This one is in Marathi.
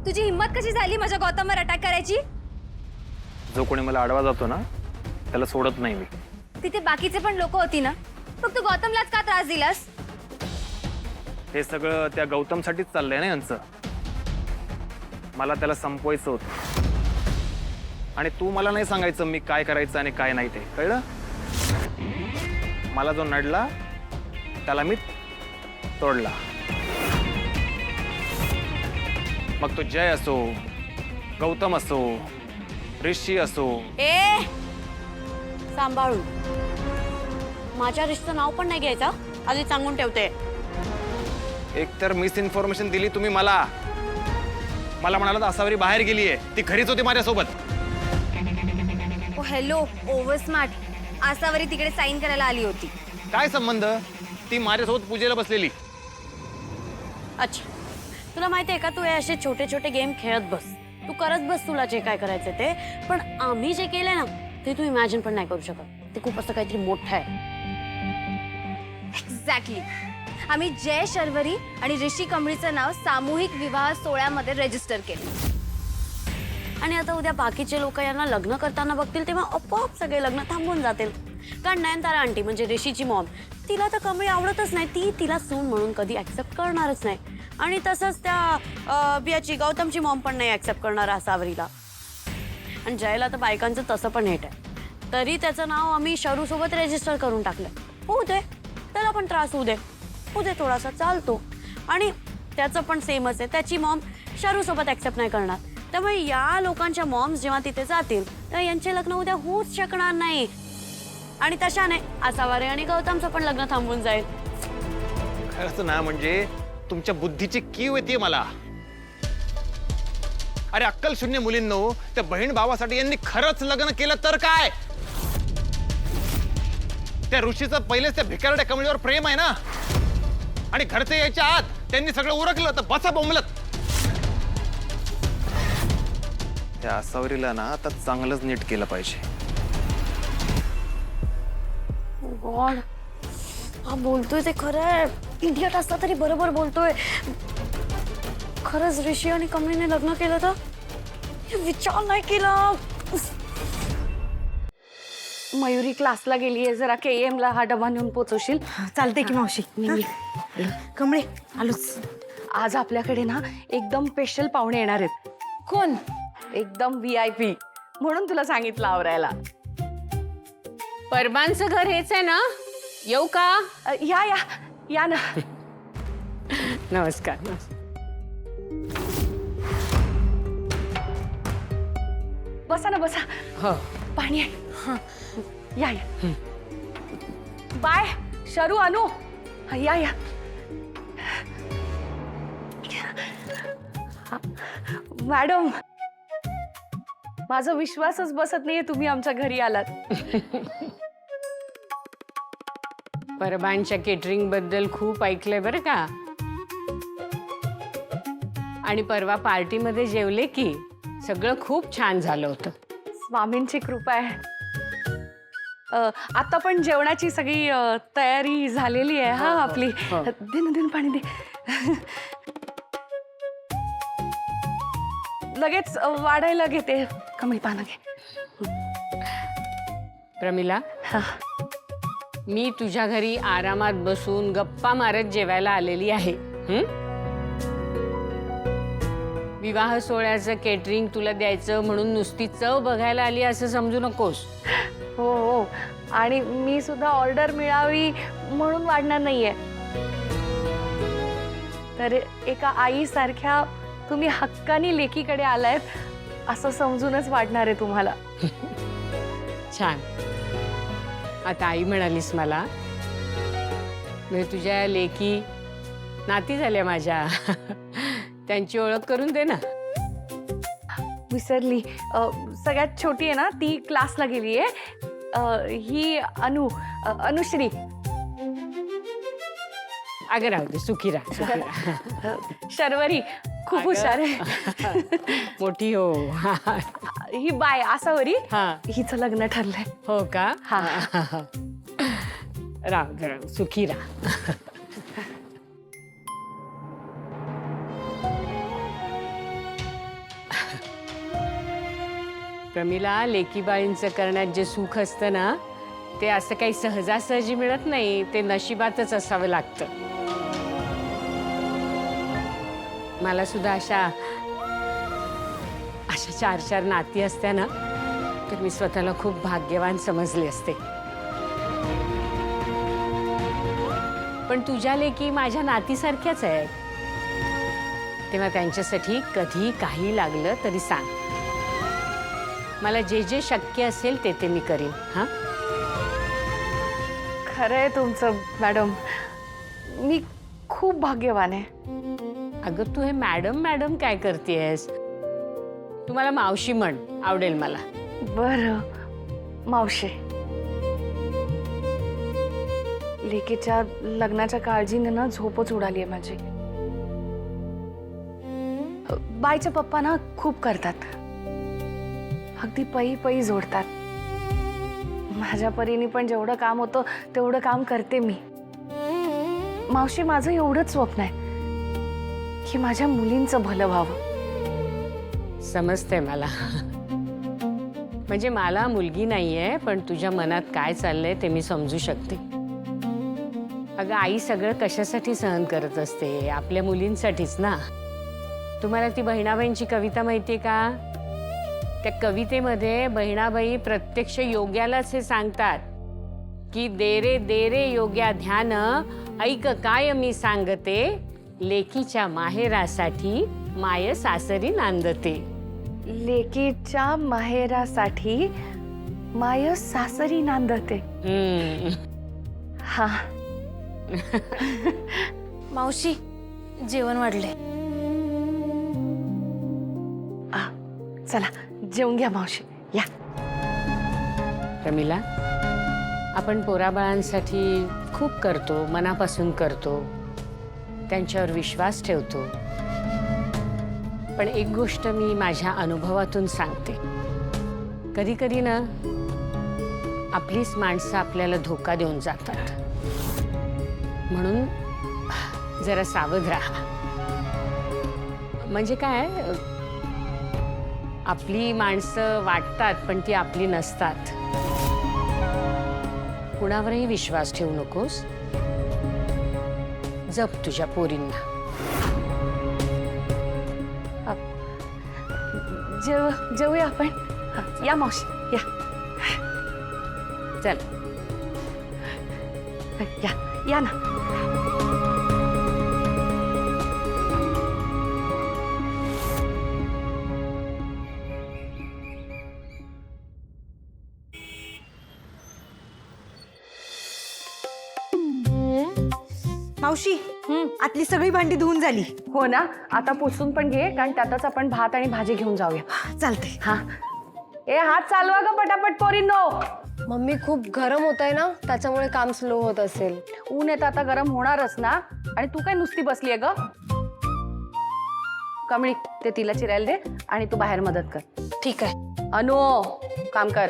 तुझी हिम्मत कशी झाली माझ्या गौतमवर अटॅक करायची? जो कोणी मला आडवा जातो ना त्याला सोडत नाही मी. तिथे बाकीचे पण लोक होती ना, फक्त गौतमलाच का त्रास दिलास? हे सगळं त्या गौतमसाठीच चाललंय ना यांचं. मला त्याला संपवायचं होतं आणि तू मला नाही सांगायचं मी काय करायचं आणि काय नाही, ते कळलं? मला जो नडला त्याला मी तोडला. मग तो जय असो, गौतम असो, ऋषी असो. ए सांभाळून, माझ्या रिश्तेचं नाव पण नाही घ्यायचं, आधी सांगून ठेवते. एकतर मिस इन्फॉर्मेशन दिली तुम्ही मला. मला म्हणाला आसावरी बाहेर गेलीये, ती खरीच होती माझ्यासोबत. ओ हॅलो, ओव्हर स्मार्ट. आसावरी तिकडे साईन करायला आली होती. काय संबंध? ती माझ्यासोबत पूजेला बसलेली. अच्छा, तुला माहिती आहे का, तू हे असे छोटे छोटे गेम खेळत बस, तू करत बस तुला जे काय करायचं ते. पण आम्ही जे केलंय ना ते तू इमॅजिन पण नाही करू शकत. ते खूप असं काहीतरी मोठं आहे. एक्झॅक्टली. आम्ही जय शर्वरी आणि ऋषी कमळीचं नाव सामूहिक विवाह सोहळ्यामध्ये रजिस्टर केलं. आणि आता उद्या बाकीचे लोक यांना लग्न करताना बघतील तेव्हा आपोआप सगळे लग्न थांबून जातील. कारण नयनतारा आंटी म्हणजे ऋषीची मॉम, तिला तर कमळी आवडतच नाही. ती तिला सून म्हणून कधी ऍक्सेप्ट करणारच नाही. आणि तसंच त्या बियाची गौतमची मॉम पण नाही ऍक्सेप्ट करणार आसावरीला. आणि जयला तर बायकांचं तसं पण हेट आहे. तरी त्याचं नाव आम्ही शरू सोबत रजिस्टर करून टाकलंय. होऊ दे, त्याला पण त्रास होऊ दे, थोडासा चालतो. आणि त्याचं पण सेमच आहे, त्याची मॉम शरू सोबत ऍक्सेप्ट नाही करणार. त्यामुळे या लोकांच्या मॉम्स जेव्हा तिथे जातील तेव्हा यांचे लग्न उद्या होऊच शकणार नाही. आणि तशाने आसावरी आणि गौतमचं पण लग्न थांबून जाईल. खरंच ना, म्हणजे तुमच्या बुद्धीची कीव येते मला. अरे अक्कल शून्य मुलींनो, त्या बहीण भावासाठी यांनी खरंच लग्न केलं तर काय? त्या ऋषीचं पहिलेच त्या भिकारड्या कमळीवर प्रेम आहे ना, आणि घरचे यायच्या आत त्यांनी सगळं उरकलं तर बसा बोंबलत. त्या आसावरीला ना आता चांगलंच नीट केलं पाहिजे. गॉड, हा बोलतोय ते खरं आहे. इडियट असला तरी बरोबर बोलतोय. खरंच ऋषी आणि कमळीने लग्न केलं तर? विचार नाही केला. मयुरी क्लासला गेलीये, जरा KM ला हा डबा नेऊन पोचवशील? चालते की मावशी. कमळे आलोच. आज आपल्याकडे ना एकदम स्पेशल पाहुणे येणार आहेत. कोण? एकदम VIP, म्हणून तुला सांगितलं आवरायला. परबांचं घर हेच आहे ना? येऊ का? या या या ना. नमस्कार. बसा ना, बसा. हो. पाणी आहे. या या. बाय शरू, अनु. या या. मॅडम, माझा विश्वासच बसत नाहीये तुम्ही आमच्या घरी आलात. परबांच्या केटरिंग बद्दल खूप ऐकलंय बरं का. आणि परवा पार्टीमध्ये जेवले की सगळं खूप छान झालं होतं. स्वामींची कृपा आहे. आता पण जेवणाची सगळी तयारी झालेली आहे. हा आपली. दे ना, दे ना पाणी, दे. लगेच वाढायला घेते. कमी पानं घे. प्रमिला, मी तुझ्या घरी आरामात बसून गप्पा मारत जेवायला आलेली आहे. विवाह सोहळ्याचं केटरिंग तुला द्यायचं म्हणून नुसती चव बघायला आली असं समजू नकोस. हो हो, आणि मी सुद्धा ऑर्डर मिळावी म्हणून वाढणार नाहीये. तर एका आईसारख्या तुम्ही हक्कानी लेकीकडे आलायत असं समजूनच वाढणार आहे तुम्हाला. छान. आता आई म्हणालीस मला, म्हणजे तुझ्या लेकी नाती झाल्या माझ्या. त्यांची ओळख करून दे ना. विसरली. सगळ्यात छोटी आहे ना, ती क्लासला गेली आहे. ही अनुश्री. अगं राहू दे, सुखी राहा. शर्वरी खूप हुशार आहे. मोठी हो. ही बाय आसावरी. हा. हिचं लग्न ठरलंय. हो का? हा. राहू दे, राहू, सुखी राहा. प्रमिला, लेकीबाळींचं करण्यात जे सुख असतं ना, ते असं काही सहजासहजी मिळत नाही. ते नशिबातच असावं लागतं. मला सुद्धा अशा 4-4 नाती असत्या ना, तर मी स्वतःला खूप भाग्यवान समजले असते. पण तुझ्या लेकी माझ्या नातीसारख्याच आहेत. तेव्हा त्यांच्यासाठी कधी काही लागलं तरी सांग. मला जे जे शक्य असेल ते मी करीन. हां, खरं आहे तुमचं मॅडम. मी खूप भाग्यवान आहे. अगं, तू हे मॅडम मॅडम काय करतेस? तू मला मावशी म्हण, आवडेल मला. बरं मावशी. लेकीच्या लग्नाच्या काळजीने ना झोपच उडाली आहे माझी. बाईच्या पप्पा ना खूप करतात, अगदी पै पै जोडतात. माझ्या परीने पण जेवढं काम होतं तेवढं काम करते मी. मावशी, माझं एवढंच स्वप्न आहे की माझ्या मुलींचं भलं व्हावं. समजते मला. म्हणजे मला मुलगी नाहीये, पण तुझ्या मनात काय चाललंय ते मी समजू शकते. अगं, आई सगळं कशासाठी सहन करत असते? आपल्या मुलींसाठीच ना. तुम्हाला ती बहिणाबाईंची कविता माहितीये का? त्या कवितेमध्ये बहिणाबाई प्रत्यक्ष योग्यालाच हे सांगतात की दे रे योग्या ध्यान, ऐक काय मी सांगते, लेकीच्या माहेरासाठी माय सासरी नांदते. लेकीच्या माहेरासाठी माय सासरी नांदते. हा. मावशी, जेवण वाढले. चला जेवून घ्या मावशी, या. प्रमिला, आपण पोराबाळांसाठी खूप करतो, मनापासून करतो, त्यांच्यावर विश्वास ठेवतो. पण एक गोष्ट मी माझ्या अनुभवातून सांगते. कधी कधी ना आपलीच माणसं आपल्याला धोका देऊन जातात. म्हणून जरा सावध राहा. म्हणजे काय, आपली माणसं वाटतात पण ती आपली नसतात. कुणावरही विश्वास ठेवू नकोस. जप तुझ्या पोरींना. जेवूया आपण. या मावशी, या. चल, या ना. मावशी, आतली सगळी भांडी धुवून झाली. हो ना, आता पुसून पण घे, कारण त्यातच आपण भात आणि भाजी घेऊन जाऊया. चालते. हा. ए, हात चालवा ग पटापट पोरींनो. मम्मी, खूप गरम होत आहे ना, त्याच्यामुळे काम स्लो होत असेल. ऊन येतं आता, गरम होणारच ना. आणि तू काय नुसती बसलीये ग? कमळी, ते तिला चिरायला दे आणि तू बाहेर मदत कर. ठीक आहे. अनु, काम कर.